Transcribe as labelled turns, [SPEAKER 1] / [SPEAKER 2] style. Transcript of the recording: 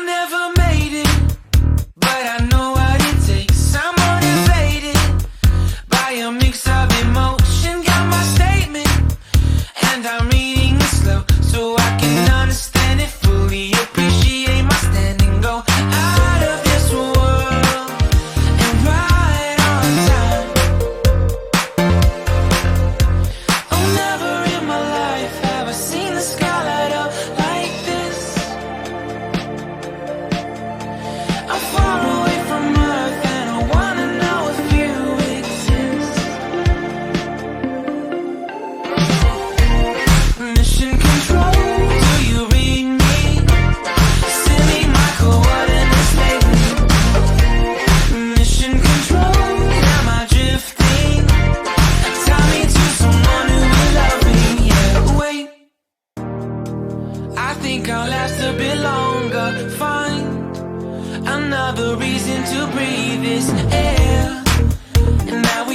[SPEAKER 1] I never made it, but I know what it takes. I'm motivated by a mix of emotion. Got my statement, and I'm reading it slow so I can understand it fully. Appreciate my standing, go out of this world and right on time. Oh, never in my life have I seen the sky light up like this. I'm far away from Earth and I wanna know if you exist. Mission control, do you read me? Send me my coordinates lately. Mission control, am I drifting? Tie me to someone who will love me. Yeah, wait, I think I'll last a bit longer. Find another reason to breathe this air, and now